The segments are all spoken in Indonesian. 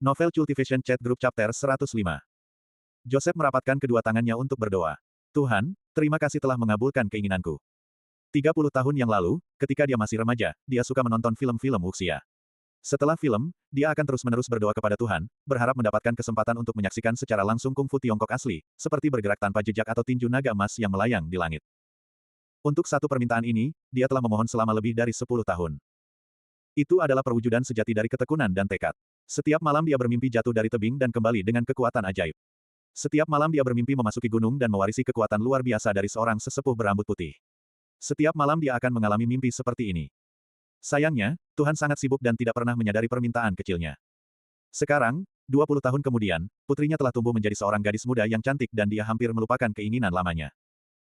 Novel Cultivation Chat Group Chapter 105. Joseph merapatkan kedua tangannya untuk berdoa. Tuhan, terima kasih telah mengabulkan keinginanku. 30 tahun yang lalu, ketika dia masih remaja, dia suka menonton film-film wuxia. Setelah film, dia akan terus-menerus berdoa kepada Tuhan, berharap mendapatkan kesempatan untuk menyaksikan secara langsung kungfu Tiongkok asli, seperti bergerak tanpa jejak atau tinju naga emas yang melayang di langit. Untuk satu permintaan ini, dia telah memohon selama lebih dari 10 tahun. Itu adalah perwujudan sejati dari ketekunan dan tekad. Setiap malam dia bermimpi jatuh dari tebing dan kembali dengan kekuatan ajaib. Setiap malam dia bermimpi memasuki gunung dan mewarisi kekuatan luar biasa dari seorang sesepuh berambut putih. Setiap malam dia akan mengalami mimpi seperti ini. Sayangnya, Tuhan sangat sibuk dan tidak pernah menyadari permintaan kecilnya. Sekarang, 20 tahun kemudian, putrinya telah tumbuh menjadi seorang gadis muda yang cantik dan dia hampir melupakan keinginan lamanya.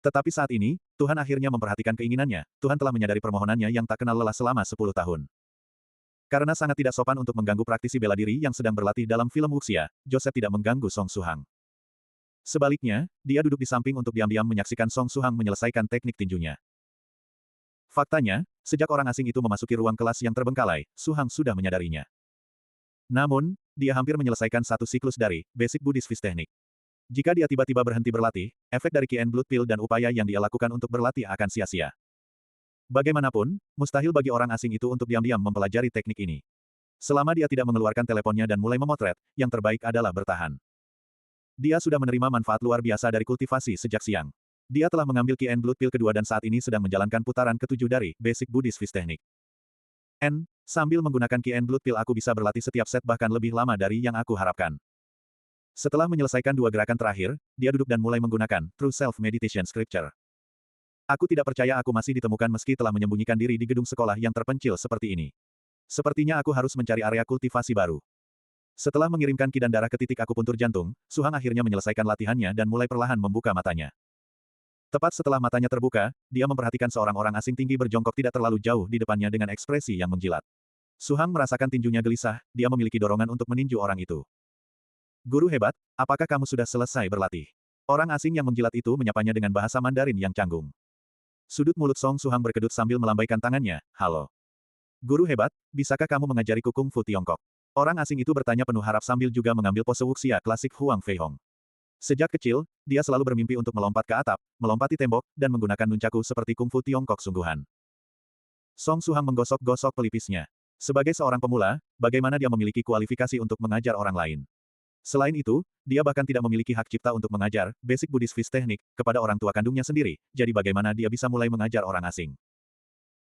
Tetapi saat ini, Tuhan akhirnya memperhatikan keinginannya. Tuhan telah menyadari permohonannya yang tak kenal lelah selama 10 tahun. Karena sangat tidak sopan untuk mengganggu praktisi bela diri yang sedang berlatih dalam film wuxia, Joseph tidak mengganggu Song Suhang. Sebaliknya, dia duduk di samping untuk diam-diam menyaksikan Song Suhang menyelesaikan teknik tinjunya. Faktanya, sejak orang asing itu memasuki ruang kelas yang terbengkalai, Suhang sudah menyadarinya. Namun, dia hampir menyelesaikan satu siklus dari Basic Buddhist Fist Technique. Jika dia tiba-tiba berhenti berlatih, efek dari Qi and Blood Pill dan upaya yang dia lakukan untuk berlatih akan sia-sia. Bagaimanapun, mustahil bagi orang asing itu untuk diam-diam mempelajari teknik ini. Selama dia tidak mengeluarkan teleponnya dan mulai memotret, yang terbaik adalah bertahan. Dia sudah menerima manfaat luar biasa dari kultivasi sejak siang. Dia telah mengambil Qi and Blood Pill kedua dan saat ini sedang menjalankan putaran ketujuh dari Basic Buddhist Fist Technique. Sambil menggunakan Qi and Blood Pill aku bisa berlatih setiap set bahkan lebih lama dari yang aku harapkan. Setelah menyelesaikan dua gerakan terakhir, dia duduk dan mulai menggunakan True Self Meditation Scripture. Aku tidak percaya aku masih ditemukan meski telah menyembunyikan diri di gedung sekolah yang terpencil seperti ini. Sepertinya aku harus mencari area kultivasi baru. Setelah mengirimkan Qi dan darah ke titik akupuntur jantung, Suhang akhirnya menyelesaikan latihannya dan mulai perlahan membuka matanya. Tepat setelah matanya terbuka, dia memperhatikan seorang orang asing tinggi berjongkok tidak terlalu jauh di depannya dengan ekspresi yang menjilat. Suhang merasakan tinjunya gelisah, dia memiliki dorongan untuk meninju orang itu. Guru hebat, apakah kamu sudah selesai berlatih? Orang asing yang menjilat itu menyapanya dengan bahasa Mandarin yang canggung. Sudut mulut Song Suhang berkedut sambil melambaikan tangannya, halo. Guru hebat, bisakah kamu mengajariku kungfu Tiongkok? Orang asing itu bertanya penuh harap sambil juga mengambil pose wuxia klasik Huang Fei Hong. Sejak kecil, dia selalu bermimpi untuk melompat ke atap, melompati tembok, dan menggunakan nuncaku seperti kungfu Tiongkok sungguhan. Song Suhang menggosok-gosok pelipisnya. Sebagai seorang pemula, bagaimana dia memiliki kualifikasi untuk mengajar orang lain? Selain itu, dia bahkan tidak memiliki hak cipta untuk mengajar Basic Buddhist Fist Technique kepada orang tua kandungnya sendiri, jadi bagaimana dia bisa mulai mengajar orang asing?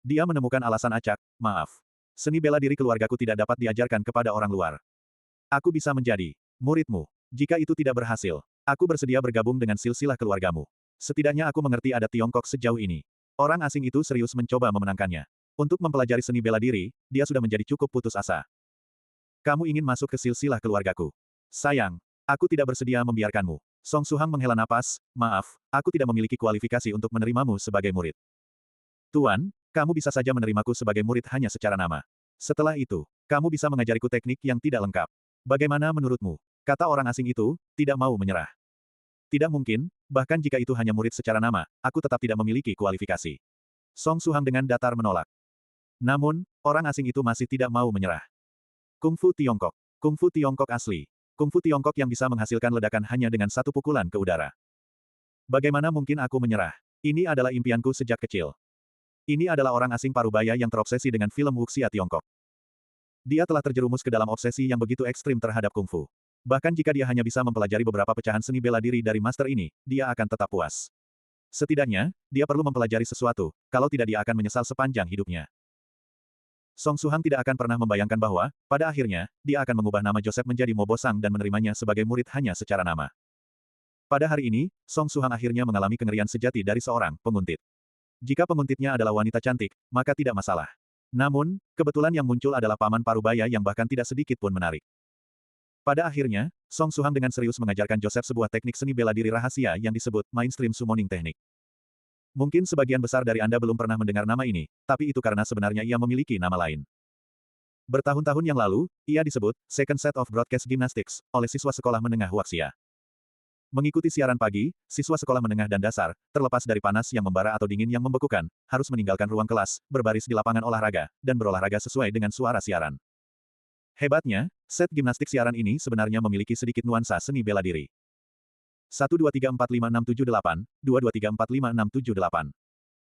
Dia menemukan alasan acak, maaf. Seni bela diri keluargaku tidak dapat diajarkan kepada orang luar. Aku bisa menjadi muridmu. Jika itu tidak berhasil, aku bersedia bergabung dengan silsilah keluargamu. Setidaknya aku mengerti adat Tiongkok sejauh ini. Orang asing itu serius mencoba memenangkannya. Untuk mempelajari seni bela diri, dia sudah menjadi cukup putus asa. Kamu ingin masuk ke silsilah keluargaku? Sayang, aku tidak bersedia membiarkanmu. Song Suhang menghela napas, maaf, aku tidak memiliki kualifikasi untuk menerimamu sebagai murid. Tuan, kamu bisa saja menerimaku sebagai murid hanya secara nama. Setelah itu, kamu bisa mengajariku teknik yang tidak lengkap. Bagaimana menurutmu? Kata orang asing itu, tidak mau menyerah. Tidak mungkin, bahkan jika itu hanya murid secara nama, aku tetap tidak memiliki kualifikasi. Song Suhang dengan datar menolak. Namun, orang asing itu masih tidak mau menyerah. Kungfu Tiongkok. Kungfu Tiongkok asli. Kungfu Tiongkok yang bisa menghasilkan ledakan hanya dengan satu pukulan ke udara. Bagaimana mungkin aku menyerah? Ini adalah impianku sejak kecil. Ini adalah orang asing parubaya yang terobsesi dengan film wuxia Tiongkok. Dia telah terjerumus ke dalam obsesi yang begitu ekstrim terhadap kungfu. Bahkan jika dia hanya bisa mempelajari beberapa pecahan seni bela diri dari master ini, dia akan tetap puas. Setidaknya, dia perlu mempelajari sesuatu, kalau tidak dia akan menyesal sepanjang hidupnya. Song Suhang tidak akan pernah membayangkan bahwa, pada akhirnya, dia akan mengubah nama Joseph menjadi Mo Bosang dan menerimanya sebagai murid hanya secara nama. Pada hari ini, Song Suhang akhirnya mengalami kengerian sejati dari seorang penguntit. Jika penguntitnya adalah wanita cantik, maka tidak masalah. Namun, kebetulan yang muncul adalah paman parubaya yang bahkan tidak sedikit pun menarik. Pada akhirnya, Song Suhang dengan serius mengajarkan Joseph sebuah teknik seni bela diri rahasia yang disebut Mainstream Summoning Technique. Mungkin sebagian besar dari Anda belum pernah mendengar nama ini, tapi itu karena sebenarnya ia memiliki nama lain. Bertahun-tahun yang lalu, ia disebut Second Set of Broadcast Gymnastics oleh siswa sekolah menengah wuxia. Mengikuti siaran pagi, siswa sekolah menengah dan dasar, terlepas dari panas yang membara atau dingin yang membekukan, harus meninggalkan ruang kelas, berbaris di lapangan olahraga, dan berolahraga sesuai dengan suara siaran. Hebatnya, set gimnastik siaran ini sebenarnya memiliki sedikit nuansa seni bela diri. 123456778, 223456778.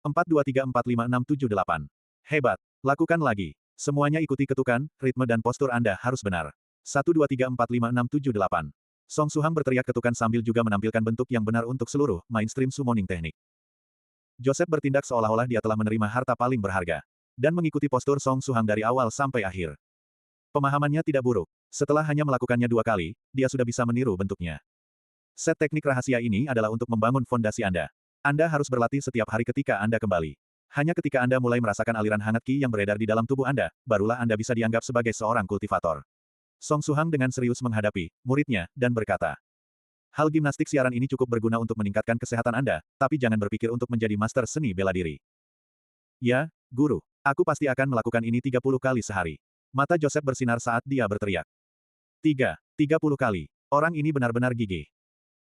423456778. Hebat. Lakukan lagi. Semuanya ikuti ketukan, ritme dan postur Anda harus benar. 123456778. Song Suhang berteriak ketukan sambil juga menampilkan bentuk yang benar untuk seluruh mainstream summoning teknik. Joseph bertindak seolah-olah dia telah menerima harta paling berharga. Dan mengikuti postur Song Suhang dari awal sampai akhir. Pemahamannya tidak buruk. Setelah hanya melakukannya 2 kali, dia sudah bisa meniru bentuknya. Set teknik rahasia ini adalah untuk membangun fondasi Anda. Anda harus berlatih setiap hari ketika Anda kembali. Hanya ketika Anda mulai merasakan aliran hangat Qi yang beredar di dalam tubuh Anda, barulah Anda bisa dianggap sebagai seorang kultivator. Song Suhang dengan serius menghadapi muridnya, dan berkata, hal gimnastik siaran ini cukup berguna untuk meningkatkan kesehatan Anda, tapi jangan berpikir untuk menjadi master seni bela diri. Ya, guru. Aku pasti akan melakukan ini 30 kali sehari. Mata Joseph bersinar saat dia berteriak. 30 kali. Orang ini benar-benar gigih.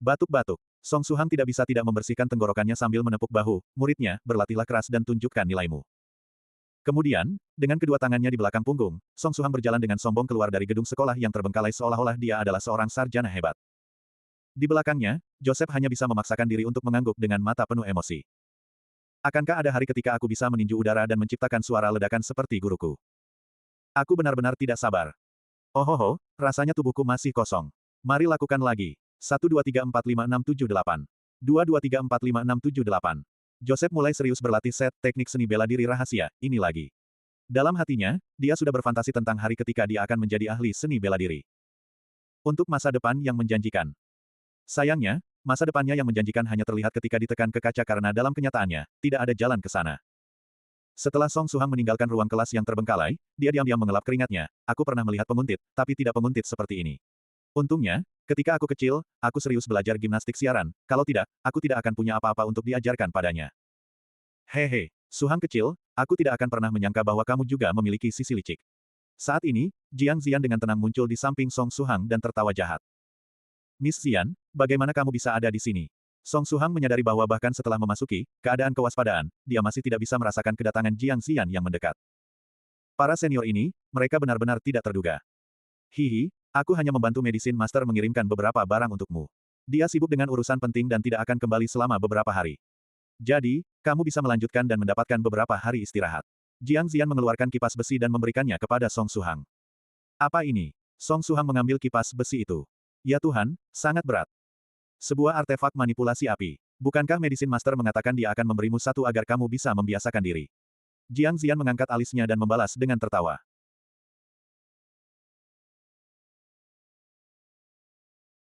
Batuk-batuk. Song Suhang tidak bisa tidak membersihkan tenggorokannya sambil menepuk bahu. Muridnya, berlatihlah keras dan tunjukkan nilaimu. Kemudian, dengan kedua tangannya di belakang punggung, Song Suhang berjalan dengan sombong keluar dari gedung sekolah yang terbengkalai seolah-olah dia adalah seorang sarjana hebat. Di belakangnya, Joseph hanya bisa memaksakan diri untuk mengangguk dengan mata penuh emosi. Akankah ada hari ketika aku bisa meninju udara dan menciptakan suara ledakan seperti guruku? Aku benar-benar tidak sabar. Ohoho, rasanya tubuhku masih kosong. Mari lakukan lagi. 123456778. 223456778. Joseph mulai serius berlatih set teknik seni bela diri rahasia, ini lagi. Dalam hatinya, dia sudah berfantasi tentang hari ketika dia akan menjadi ahli seni bela diri. Untuk masa depan yang menjanjikan. Sayangnya, masa depannya yang menjanjikan hanya terlihat ketika ditekan ke kaca karena dalam kenyataannya, tidak ada jalan ke sana. Setelah Song Suhang meninggalkan ruang kelas yang terbengkalai, dia diam-diam mengelap keringatnya. Aku pernah melihat penguntit, tapi tidak penguntit seperti ini. Untungnya, ketika aku kecil, aku serius belajar gimnastik siaran, kalau tidak, aku tidak akan punya apa-apa untuk diajarkan padanya. Hehe, Suhang kecil, aku tidak akan pernah menyangka bahwa kamu juga memiliki sisi licik. Saat ini, Jiang Zian dengan tenang muncul di samping Song Suhang dan tertawa jahat. Miss Zian, bagaimana kamu bisa ada di sini? Song Suhang menyadari bahwa bahkan setelah memasuki keadaan kewaspadaan, dia masih tidak bisa merasakan kedatangan Jiang Zian yang mendekat. Para senior ini, mereka benar-benar tidak terduga. Hihi, aku hanya membantu Medicine Master mengirimkan beberapa barang untukmu. Dia sibuk dengan urusan penting dan tidak akan kembali selama beberapa hari. Jadi, kamu bisa melanjutkan dan mendapatkan beberapa hari istirahat. Jiang Zian mengeluarkan kipas besi dan memberikannya kepada Song Suhang. Apa ini? Song Suhang mengambil kipas besi itu. Ya Tuhan, sangat berat. Sebuah artefak manipulasi api. Bukankah Medicine Master mengatakan dia akan memberimu satu agar kamu bisa membiasakan diri? Jiang Zian mengangkat alisnya dan membalas dengan tertawa.